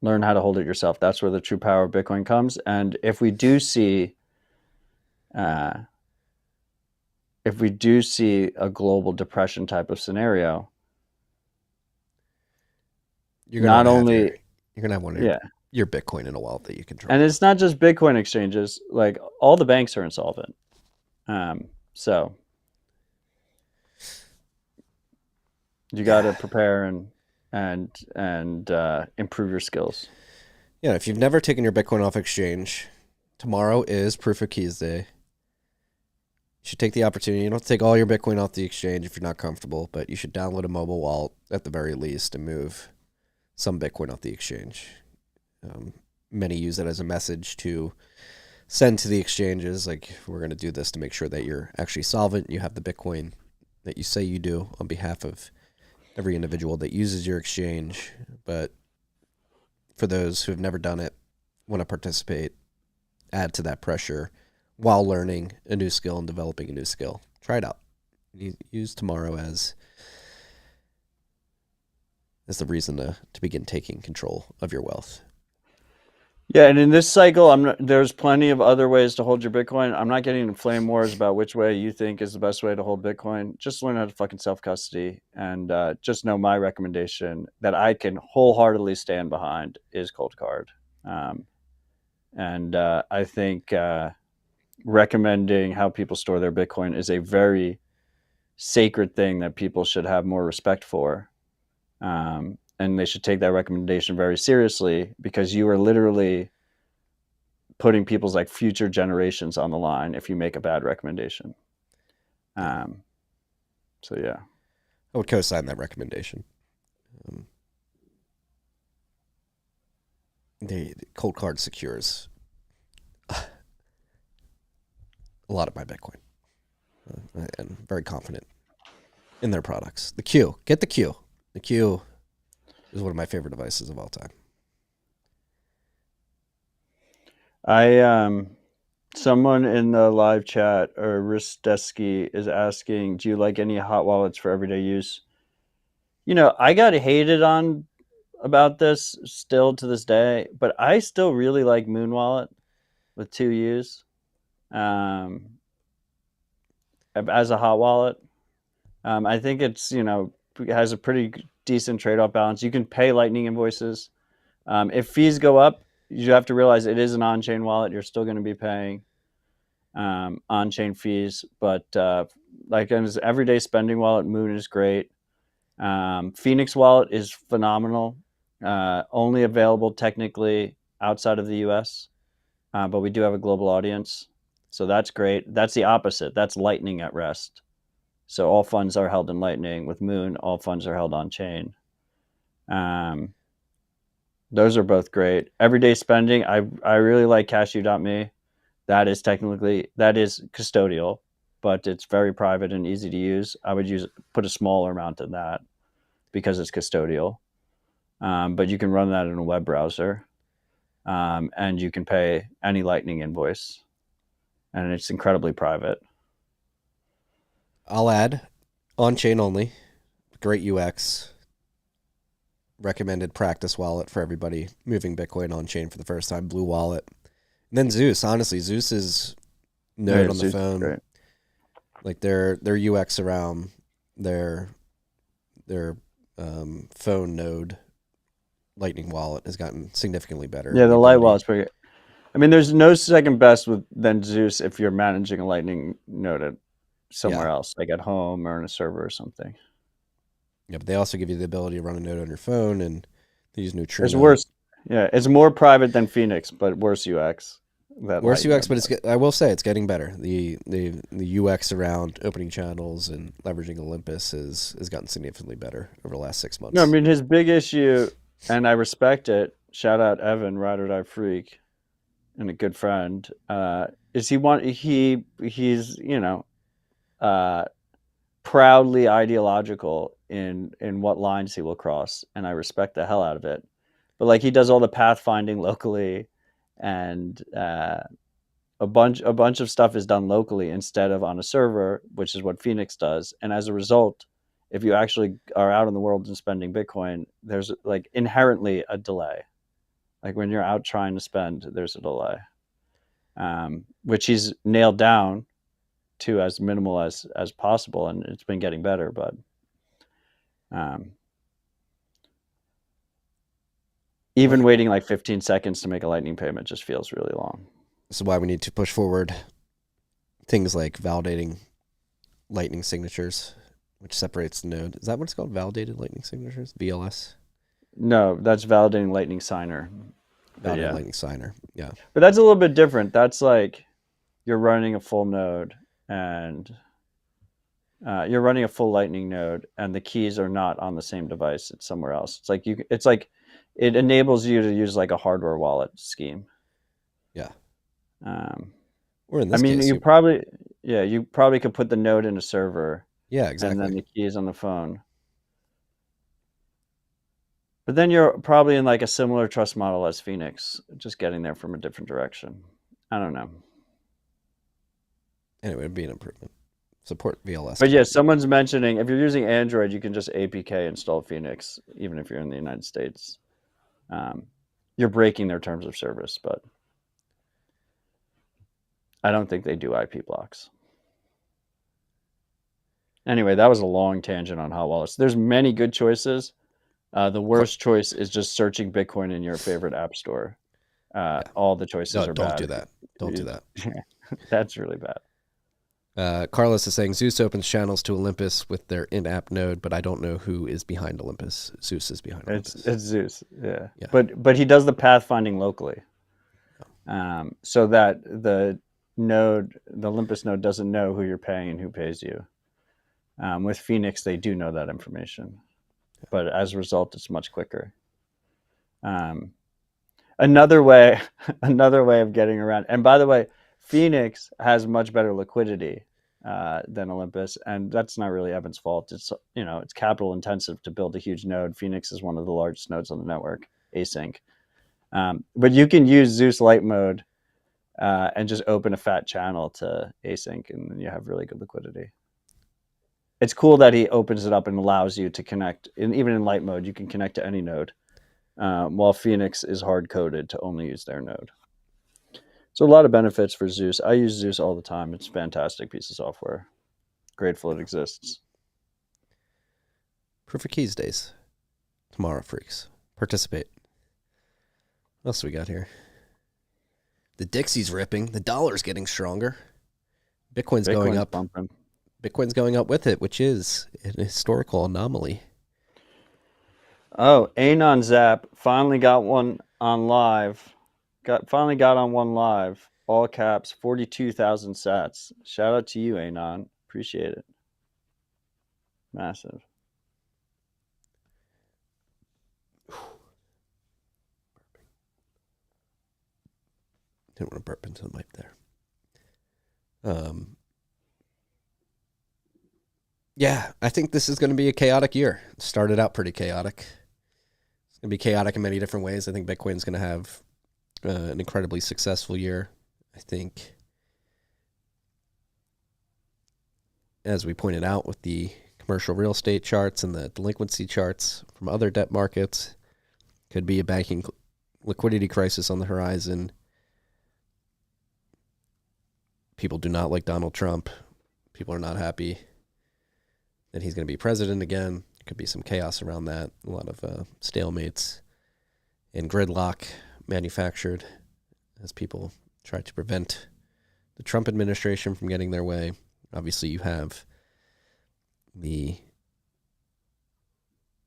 how to hold it yourself. That's where the true power of Bitcoin comes. And if we do see a global depression type of scenario, you're gonna have one of your Bitcoin in a wallet that you control. And it's not just Bitcoin exchanges. Like all the banks are insolvent. So you got to prepare and improve your skills. Yeah, if you've never taken your Bitcoin off exchange, tomorrow is Proof of Keys Day. You should take the opportunity. You don't have to take all your Bitcoin off the exchange if you're not comfortable, but you should download a mobile wallet at the very least and move some Bitcoin off the exchange. Many use it as a message to send to the exchanges, like, we're going to do this to make sure that you're actually solvent. You have the Bitcoin that you say you do on behalf of every individual that uses your exchange. But for those who have never done it, want to participate, add to that pressure while learning a new skill and developing a new skill. Try it out. Use tomorrow as the reason to begin taking control of your wealth. Yeah, and in this cycle, there's plenty of other ways to hold your Bitcoin. I'm not getting in flame wars about which way you think is the best way to hold Bitcoin. Just learn how to fucking self-custody, and just know my recommendation that I can wholeheartedly stand behind is cold card. And I think recommending how people store their Bitcoin is a very sacred thing that people should have more respect for. And they should take that recommendation very seriously, because you are literally putting people's like future generations on the line if you make a bad recommendation. So yeah, I would co-sign that recommendation. The Cold Card secures a lot of my Bitcoin, and very confident in their products. The Q, get the Q. The Q is one of my favorite devices of all time. Someone in the live chat, or Risteski, is asking, do you like any hot wallets for everyday use? I got hated on about this still to this day, but I still really like Moon Wallet with 2 U's as a hot wallet. I think it's, it has a pretty decent trade-off balance. You can pay Lightning invoices. If fees go up, you have to realize it is an on-chain wallet. You're still going to be paying on-chain fees, but like as everyday spending wallet, Moon is great. Phoenix Wallet is phenomenal. Only available technically outside of the US, but we do have a global audience, so that's great. That's the opposite. That's Lightning at rest. So all funds are held in Lightning. With Moon, all funds are held on chain. Those are both great. Everyday spending, I really like Cashew.me. That is custodial, but it's very private and easy to use. I would put a smaller amount in that because it's custodial. But you can run that in a web browser, and you can pay any Lightning invoice, and it's incredibly private. I'll add on-chain only, great UX, recommended practice wallet for everybody moving Bitcoin on-chain for the first time, Blue Wallet. And then Zeus, honestly, Zeus's node on the phone, like their UX around their phone node Lightning wallet has gotten significantly better. Yeah, the Light wallet's pretty good. I mean, there's no second best than Zeus if you're managing a Lightning node somewhere else, like at home or in a server or something. Yeah, but they also give you the ability to run a node on your phone, and they use Neutrino. It's worse. Yeah, it's more private than Phoenix, but worse UX. Worse UX, but I will say it's getting better. The UX around opening channels and leveraging Olympus has gotten significantly better over the last 6 months. No, I mean, his big issue, and I respect it, shout out Evan, Ride or Die Freak, and a good friend, is he's proudly ideological in what lines he will cross, and I respect the hell out of it. But like, he does all the pathfinding locally, and a bunch of stuff is done locally instead of on a server, which is what Phoenix does. And as a result, if you actually are out in the world and spending Bitcoin, there's like inherently a delay. Like when you're out trying to spend, there's a delay, which he's nailed down to as minimal as possible, and it's been getting better. But even waiting like 15 seconds to make a Lightning payment just feels really long. This is why we need to push forward things like validating Lightning signatures, which separates the node. Is that what it's called? Validated Lightning signatures? VLS? No, that's validating Lightning signer. Validated Lightning signer, yeah. But that's a little bit different. That's like you're running a full node, and you're running a full Lightning node, and the keys are not on the same device. It's somewhere else. It's like it enables you to use like a hardware wallet scheme. Yeah. Or in this case, you probably could put the node in a server. Yeah, exactly. And then the keys on the phone. But then you're probably in like a similar trust model as Phoenix, just getting there from a different direction. I don't know. Anyway, it'd be an improvement. Support VLS. But yeah, someone's mentioning if you're using Android, you can just APK install Phoenix, even if you're in the United States. You're breaking their terms of service, but I don't think they do IP blocks. Anyway, that was a long tangent on hot wallets. There's many good choices. The worst choice is just searching Bitcoin in your favorite app store. All the choices are bad. Don't do that. Don't do that. That's really bad. Carlos is saying Zeus opens channels to Olympus with their in-app node, but I don't know who is behind Olympus. Zeus is behind Olympus. It's Zeus, yeah. Yeah. But he does the pathfinding locally, so that the Olympus node doesn't know who you're paying and who pays you. With Phoenix, they do know that information, but as a result, it's much quicker. Another way of getting around. And by the way, Phoenix has much better liquidity than Olympus, and that's not really Evan's fault. It's it's capital intensive to build a huge node. Phoenix is one of the largest nodes on the network, async. But you can use Zeus Light mode and just open a fat channel to async, and then you have really good liquidity. It's cool that he opens it up and allows you to connect. And even in light mode, you can connect to any node, while Phoenix is hard coded to only use their node. So a lot of benefits for Zeus. I use Zeus all the time. It's a fantastic piece of software. Grateful it exists. Proof of Keys days. Tomorrow, freaks. Participate. What else we got here? The Dixie's ripping. The dollar's getting stronger. Bitcoin's going up. Bumping. Bitcoin's going up with it, which is an historical anomaly. Oh, Anon Zap finally got one on live. Finally got on one live. All caps, 42,000 sats. Shout out to you, Anon. Appreciate it. Massive. Didn't want to burp into the mic there. Yeah, I think this is going to be a chaotic year. It started out pretty chaotic. It's going to be chaotic in many different ways. I think Bitcoin's going to have an incredibly successful year. I think, as we pointed out with the commercial real estate charts and the delinquency charts from other debt markets, could be a banking liquidity crisis on the horizon. People do not like Donald Trump. People are not happy that he's going to be president again. There could be some chaos around that. A lot of stalemates and gridlock manufactured as people try to prevent the Trump administration from getting their way. Obviously, you have the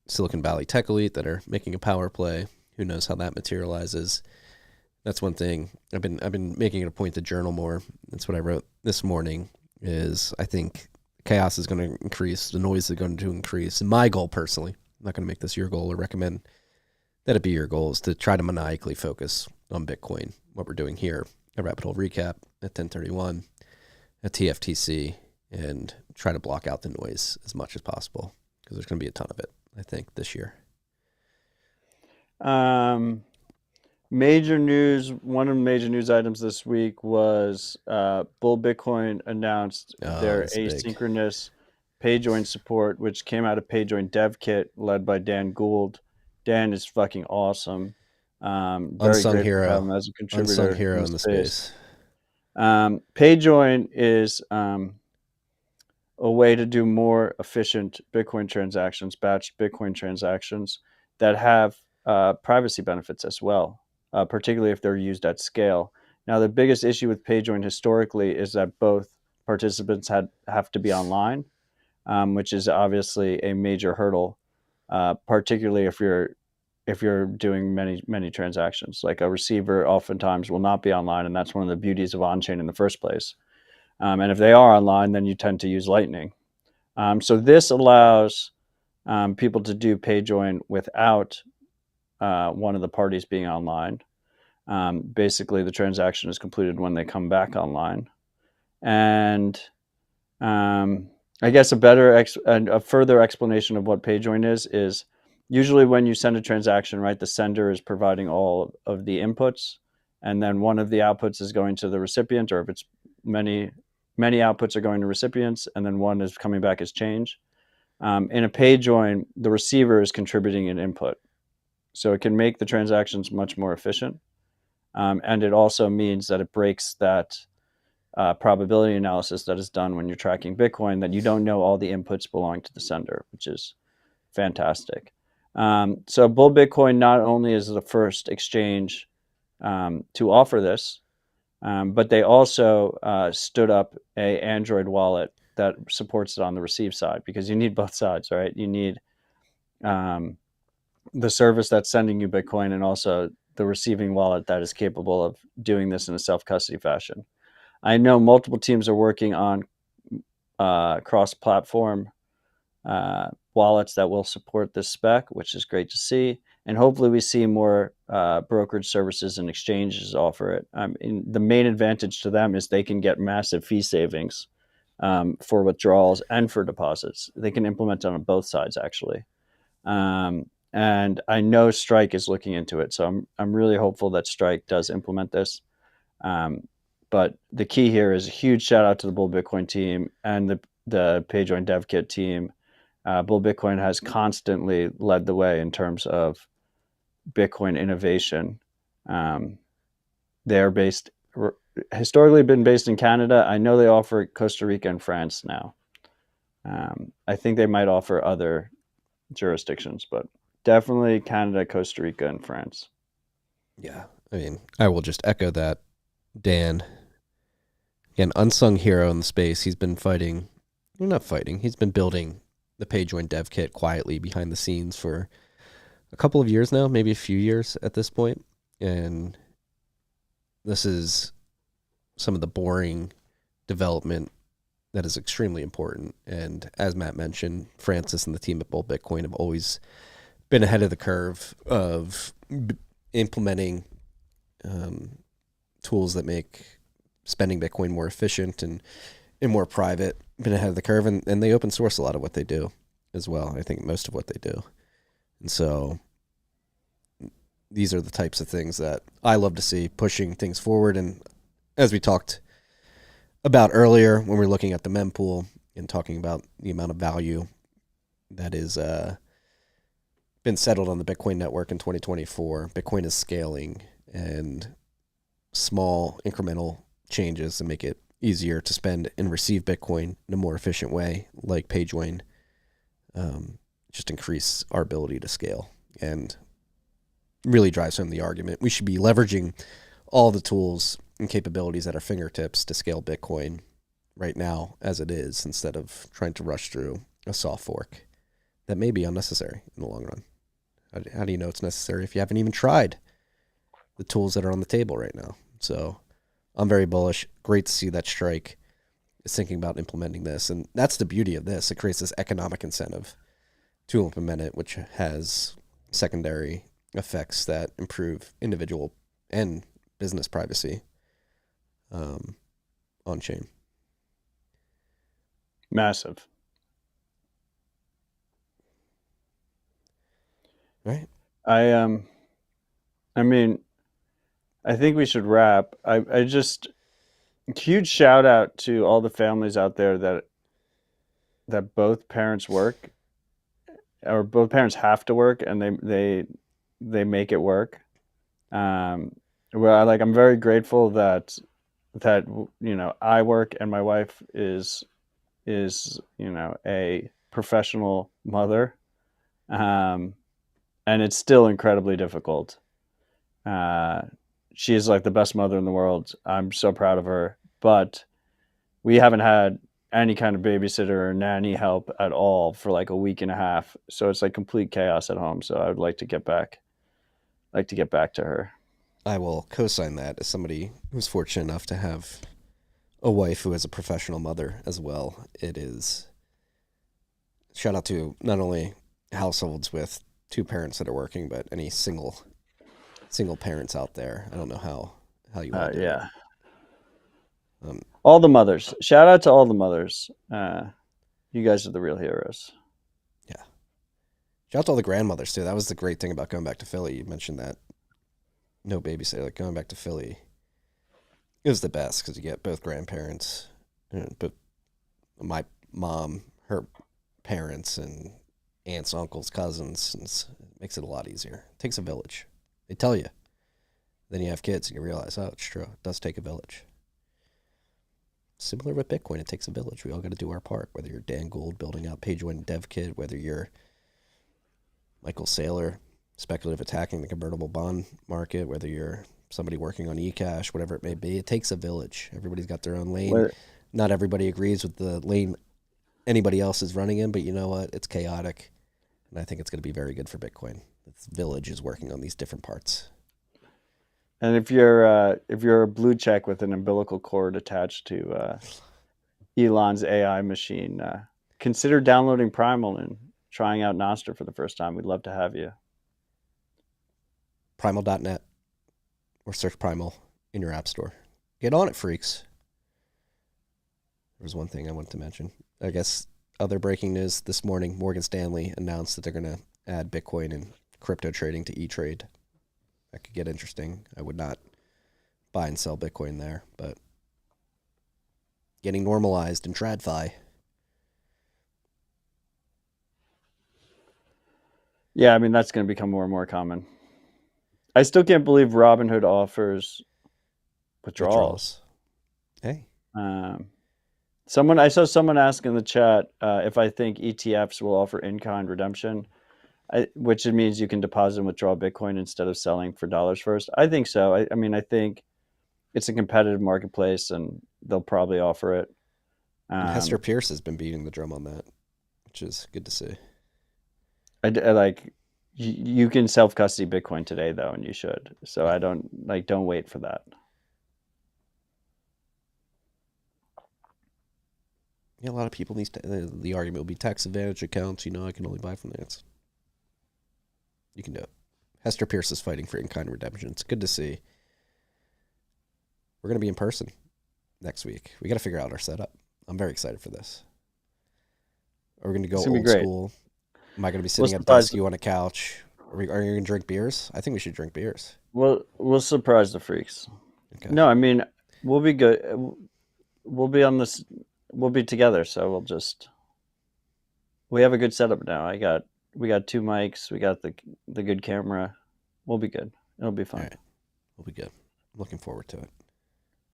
Silicon Valley tech elite that are making a power play. Who knows how that materializes? That's one thing. I've been making it a point to journal more. That's what I wrote this morning. Is I think chaos is going to increase, the noise is going to increase. And my goal, personally, I'm not going to make this your goal or recommend that it be your goal, is to try to maniacally focus on Bitcoin. What we're doing here, a Rabbit Hole Recap at 1031, at TFTC, and try to block out the noise as much as possible, because there's going to be a ton of it, I think, this year. Major news. One of the major news items this week was Bull Bitcoin announced their asynchronous Payjoin support, which came out of Payjoin Dev Kit, led by Dan Gould. Dan is fucking awesome. Very Unsung hero. As a contributor. Unsung hero in the space. Payjoin is a way to do more efficient Bitcoin transactions, batched Bitcoin transactions that have privacy benefits as well. Particularly if they're used at scale. Now, the biggest issue with Payjoin historically is that both participants have to be online, which is obviously a major hurdle, particularly if you're doing many transactions. Like a receiver oftentimes will not be online, and that's one of the beauties of Unchained in the first place. And if they are online, then you tend to use Lightning. So this allows people to do Payjoin without one of the parties being online. Basically, the transaction is completed when they come back online. And I guess a further explanation of what Payjoin is usually when you send a transaction, right, the sender is providing all of the inputs, and then one of the outputs is going to the recipient, or if it's many outputs are going to recipients, and then one is coming back as change. In a Payjoin, the receiver is contributing an input. So it can make the transactions much more efficient. And it also means that it breaks that probability analysis that is done when you're tracking Bitcoin, that you don't know all the inputs belong to the sender, which is fantastic. So Bull Bitcoin not only is the first exchange to offer this, But they also stood up a Android wallet that supports it on the receive side, because you need both sides, right? You need the service that's sending you Bitcoin and also the receiving wallet that is capable of doing this in a self-custody fashion. I know multiple teams are working on cross-platform wallets that will support this spec, which is great to see. And hopefully we see more brokerage services and exchanges offer it. The main advantage to them is they can get massive fee savings for withdrawals and for deposits. They can implement it on both sides, actually. And I know Strike is looking into it, so I'm really hopeful that Strike does implement this. But the key here is a huge shout out to the Bull Bitcoin team and the Payjoin Dev Kit team. Bull Bitcoin has constantly led the way in terms of Bitcoin innovation. They're historically been based in Canada. I know they offer Costa Rica and France now. I think they might offer other jurisdictions, but definitely Canada, Costa Rica, and France. Yeah, I mean, I will just echo that. Dan, again, unsung hero in the space. He's been fighting, not fighting, he's been building the Payjoin Dev Kit quietly behind the scenes for a couple of years now, maybe a few years at this point. And this is some of the boring development that is extremely important. And as Matt mentioned, Francis and the team at Bull Bitcoin have always been ahead of the curve of implementing tools that make spending Bitcoin more efficient and more private, been ahead of the curve, and they open source a lot of what they do as well. I think most of what they do. And so these are the types of things that I love to see, pushing things forward. And as we talked about earlier, when we're looking at the mempool and talking about the amount of value that is been settled on the Bitcoin network in 2024, Bitcoin is scaling, and small incremental changes to make it easier to spend and receive Bitcoin in a more efficient way, like Payjoin, just increase our ability to scale and really drives home the argument. We should be leveraging all the tools and capabilities at our fingertips to scale Bitcoin right now as it is, instead of trying to rush through a soft fork that may be unnecessary in the long run. How do you know it's necessary if you haven't even tried the tools that are on the table right now? So I'm very bullish. Great to see that Strike is thinking about implementing this. And that's the beauty of this. It creates this economic incentive to implement it, which has secondary effects that improve individual and business privacy on chain. Massive. Right. I mean, I think we should wrap. I just huge shout out to all the families out there that both parents work, or both parents have to work, and they make it work. I'm very grateful that I work and my wife is a professional mother, and it's still incredibly difficult. She is like the best mother in the world. I'm so proud of her, but we haven't had any kind of babysitter or nanny help at all for like a week and a half. So it's like complete chaos at home. So I would like to get back to her. I will co-sign that as somebody who's fortunate enough to have a wife who is a professional mother as well. It is shout out to not only households with two parents that are working, but any single parents out there. I don't know how you want to do it. All the mothers. Shout out to all the mothers. You guys are the real heroes. Yeah. Shout out to all the grandmothers too. That was the great thing about going back to Philly. You mentioned that no babysitter. Like going back to Philly, it was the best because you get both grandparents, but my mom, her parents, and aunts, uncles, cousins. It makes it a lot easier. It takes a village. They tell you. Then you have kids and you realize, oh, it's true. It does take a village. Similar with Bitcoin, it takes a village. We all got to do our part, whether you're Dan Gould building out Payjoin Dev Kit, whether you're Michael Saylor, speculative attacking the convertible bond market, whether you're somebody working on eCash, whatever it may be. It takes a village. Everybody's got their own lane. Well, Not everybody agrees with the lane anybody else is running in, but you know what? It's chaotic, and I think it's going to be very good for Bitcoin. This village is working on these different parts. and if you're a blue check with an umbilical cord attached to Elon's AI machine, consider downloading Primal and trying out Nostr for the first time. We'd love to have you. Primal.net or search Primal in your app store. Get on it, freaks. There was one thing I wanted to mention. I guess other breaking news this morning, Morgan Stanley announced that they're going to add Bitcoin and crypto trading to E-Trade. That could get interesting. I would not buy and sell Bitcoin there, but getting normalized in TradFi. Yeah, I mean, that's going to become more and more common. I still can't believe Robinhood offers withdrawals. Hey. I saw someone ask in the chat if I think ETFs will offer in-kind redemption, which means you can deposit and withdraw Bitcoin instead of selling for dollars first. I think so. I mean, I think it's a competitive marketplace, and they'll probably offer it. And Hester Pierce has been beating the drum on that, which is good to see. I like you can self-custody Bitcoin today, though, and you should. So I don't wait for that. Yeah, a lot of people need the argument will be tax advantage accounts. You know, I can only buy from there. You can do it. Hester Pierce is fighting for in-kind redemption. It's good to see. We're going to be in person next week. We got to figure out our setup. I'm very excited for this. Are we going to go old school? Am I going to be sitting at a desk, you on a couch? Are you going to drink beers? I think we should drink beers. We'll surprise the freaks. Okay. No, I mean, we'll be good. We'll be on this. We'll be together, so we have a good setup now. We got 2 mics. We got the good camera. We'll be good. It'll be fun. All right. We'll be good. I'm looking forward to it.